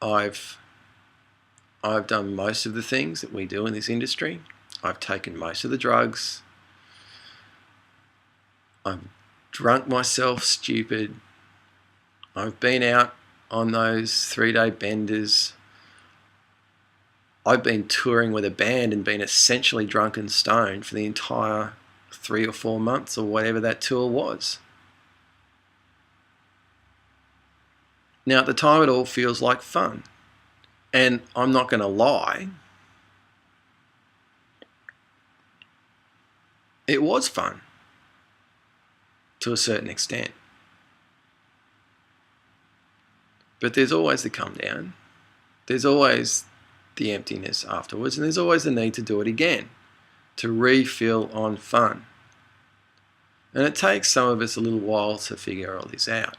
I've done most of the things that we do in this industry. I've taken most of the drugs. I've drunk myself stupid. I've been out on those 3-day benders. I've been touring with a band and been essentially drunk and stoned for the entire 3 or 4 months or whatever that tour was. Now, at the time, it all feels like fun. And I'm not going to lie, it was fun to a certain extent. But there's always the come down. There's always the emptiness afterwards, and there's always the need to do it again, to refill on fun. And it takes some of us a little while to figure all this out.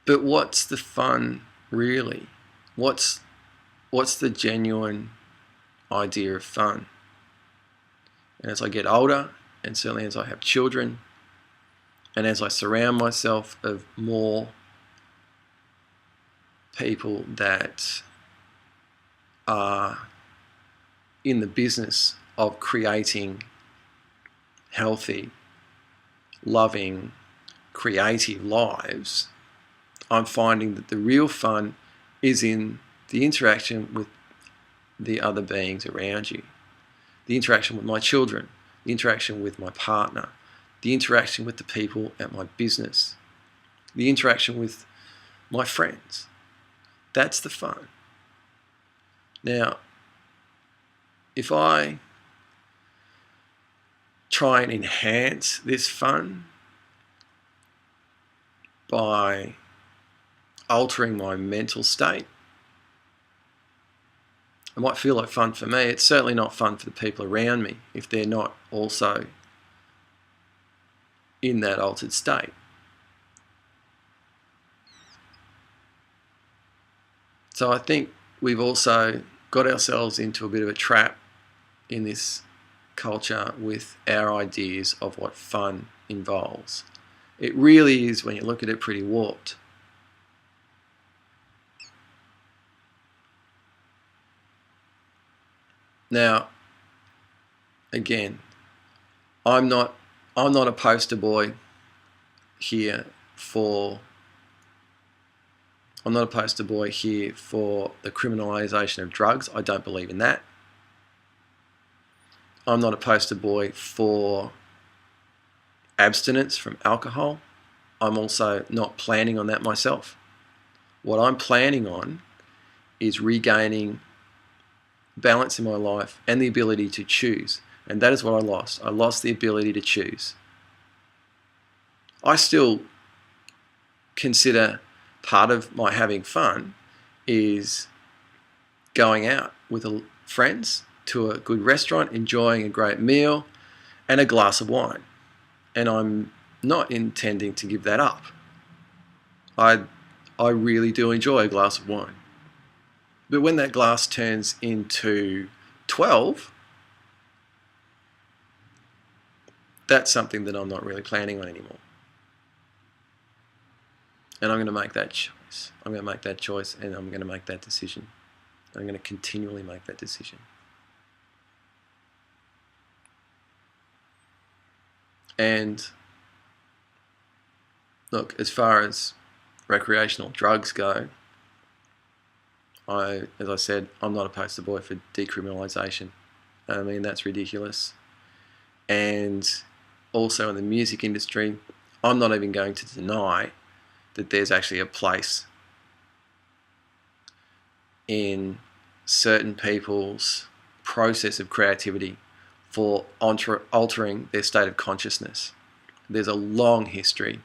But what's the fun really? What's the genuine idea of fun? And as I get older, and certainly as I have children, and as I surround myself of more people that are in the business of creating healthy, loving, creative lives, I'm finding that the real fun is in the interaction with the other beings around you. The interaction with my children, the interaction with my partner, the interaction with the people at my business, the interaction with my friends. That's the fun. Now, if I try and enhance this fun by altering my mental state, it might feel like fun for me. It's certainly not fun for the people around me if they're not also in that altered state. So I think we've also got ourselves into a bit of a trap in this culture with our ideas of what fun involves. It really is, when you look at it, pretty warped. Now, again, I'm not a poster boy here for the criminalisation of drugs. I don't believe in that. I'm not a poster boy for abstinence from alcohol. I'm also not planning on that myself. What I'm planning on is regaining balance in my life and the ability to choose. And that is what I lost. I lost the ability to choose. I still consider part of my having fun is going out with friends to a good restaurant, enjoying a great meal and a glass of wine. And I'm not intending to give that up. I really do enjoy a glass of wine. But when that glass turns into 12, that's something that I'm not really planning on anymore. And I'm going to make that choice. I'm going to make that choice, and I'm going to make that decision. I'm going to continually make that decision. And look, as far as recreational drugs go, as I said, I'm not a poster boy for decriminalisation. I mean, that's ridiculous. And also in the music industry, I'm not even going to deny that there's actually a place in certain people's process of creativity for altering their state of consciousness. There's a long history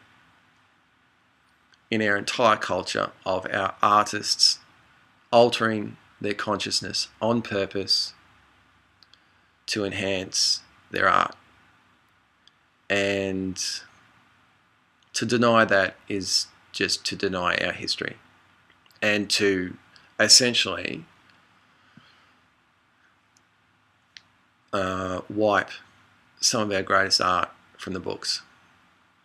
in our entire culture of our artists altering their consciousness on purpose to enhance their art. And to deny that is just to deny our history and to essentially wipe some of our greatest art from the books.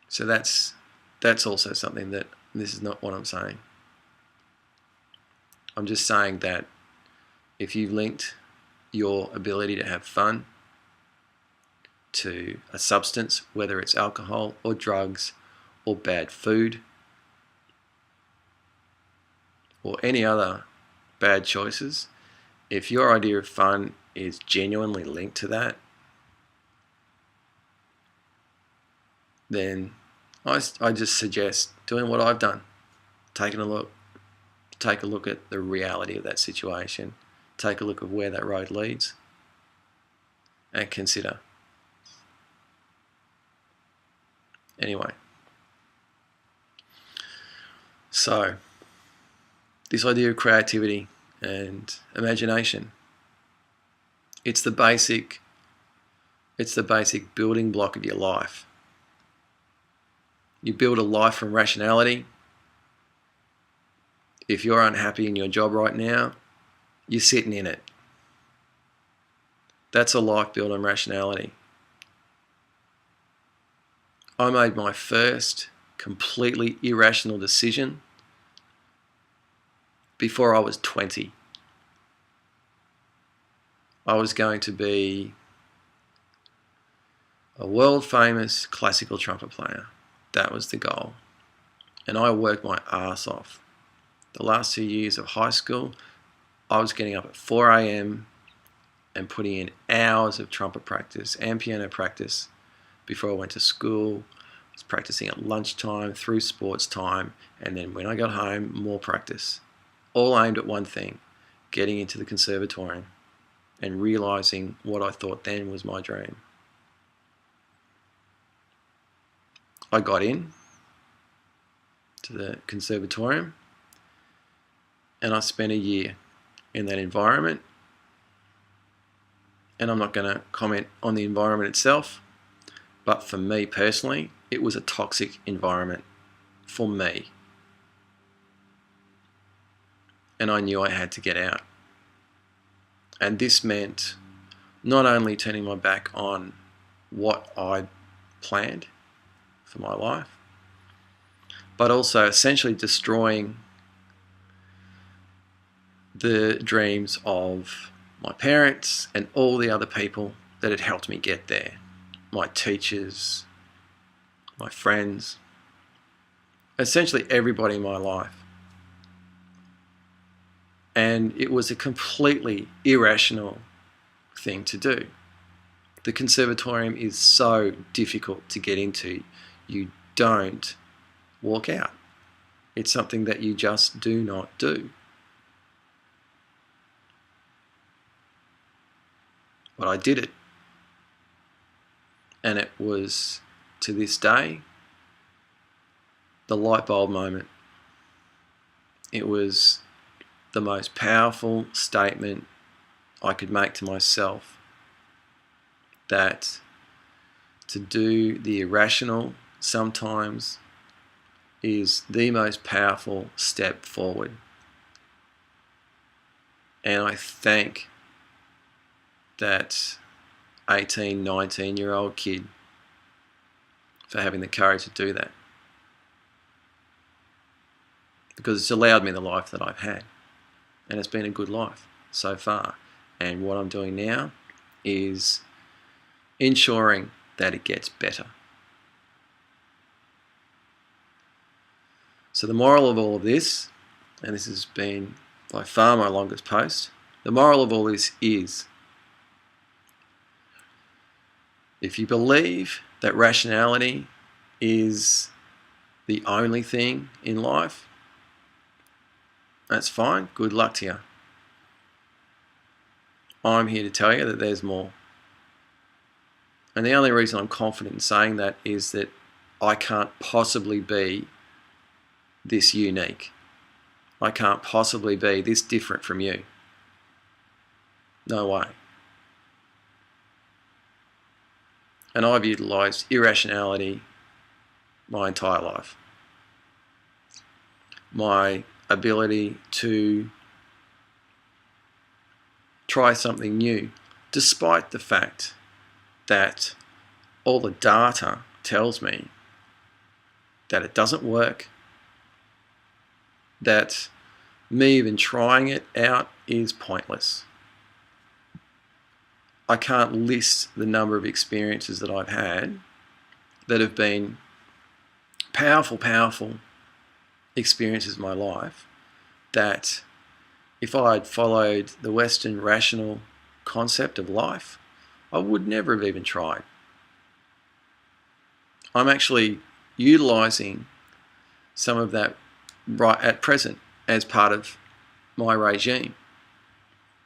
So that's that's also something that, this is not what I'm saying. I'm just saying that if you've linked your ability to have fun to a substance, whether it's alcohol or drugs or bad food or any other bad choices, if your idea of fun is genuinely linked to that, then I just suggest doing what I've done. Take a look at the reality of that situation. Take a look at where that road leads and consider. Anyway, so this idea of creativity and imagination, it's the basic building block of your life. You build a life from rationality. If you're unhappy in your job right now, you're sitting in it. That's a life built on rationality. I made my first completely irrational decision before I was 20. I was going to be a world famous classical trumpet player. That was the goal. And I worked my ass off. The last 2 years of high school, I was getting up at 4 a.m. and putting in hours of trumpet practice and piano practice before I went to school. I was practicing at lunchtime, through sports time, and then when I got home, more practice. All aimed at one thing, getting into the conservatorium and realising what I thought then was my dream. I got in to the conservatorium and I spent a year in that environment. And I'm not going to comment on the environment itself, but for me personally, it was a toxic environment for me. And I knew I had to get out. And this meant not only turning my back on what I planned for my life, but also essentially destroying the dreams of my parents and all the other people that had helped me get there. My teachers, my friends, essentially everybody in my life. And it was a completely irrational thing to do. The conservatorium is so difficult to get into. You don't walk out. It's something that you just do not do. But I did it. And it was, to this day, the light bulb moment. It was the most powerful statement I could make to myself, that to do the irrational sometimes is the most powerful step forward. And I thank that 18, 19-year-old kid for having the courage to do that, because it's allowed me the life that I've had, and it's been a good life so far. And what I'm doing now is ensuring that it gets better. So the moral of all of this, and this has been by far my longest post, the moral of all this is, if you believe that rationality is the only thing in life, that's fine. Good luck to you. I'm here to tell you that there's more. And the only reason I'm confident in saying that is that I can't possibly be this unique. I can't possibly be this different from you. No way. And I've utilised irrationality my entire life. My ability to try something new, despite the fact that all the data tells me that it doesn't work, that me even trying it out is pointless. I can't list the number of experiences that I've had that have been powerful, powerful experiences in my life that if I had followed the Western rational concept of life, I would never have even tried. I'm actually utilizing some of that right at present as part of my regime.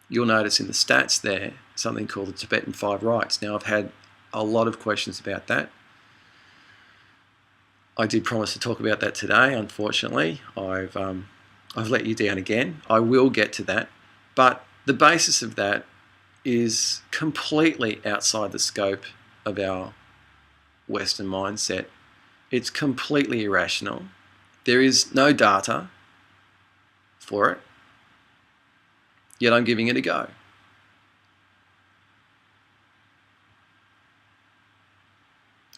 You'll notice in the stats there something called the Tibetan 5 rights. Now, I've had a lot of questions about that. I did promise to talk about that today. Unfortunately, I've let you down again. I will get to that, but the basis of that is completely outside the scope of our Western mindset. It's completely irrational. There is no data for it, yet I'm giving it a go.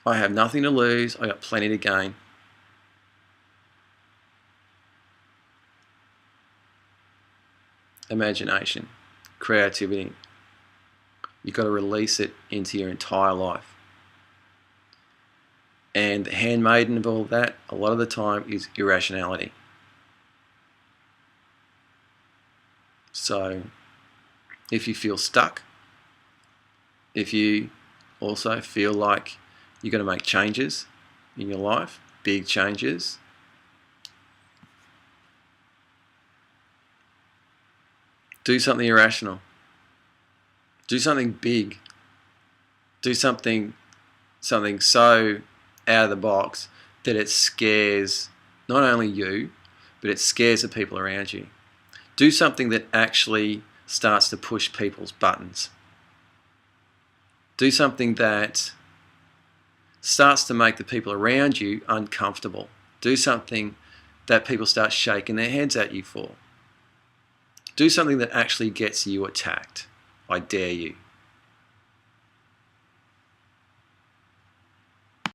I have nothing to lose. I got plenty to gain. Imagination, creativity. You've got to release it into your entire life. And the handmaiden of all that, a lot of the time, is irrationality. So, if you feel stuck, if you also feel like you've got to make changes in your life, big changes, do something irrational. Do something big. Do something so out of the box that it scares not only you, but it scares the people around you. Do something that actually starts to push people's buttons. Do something that starts to make the people around you uncomfortable. Do something that people start shaking their heads at you for. Do something that actually gets you attacked. I dare you.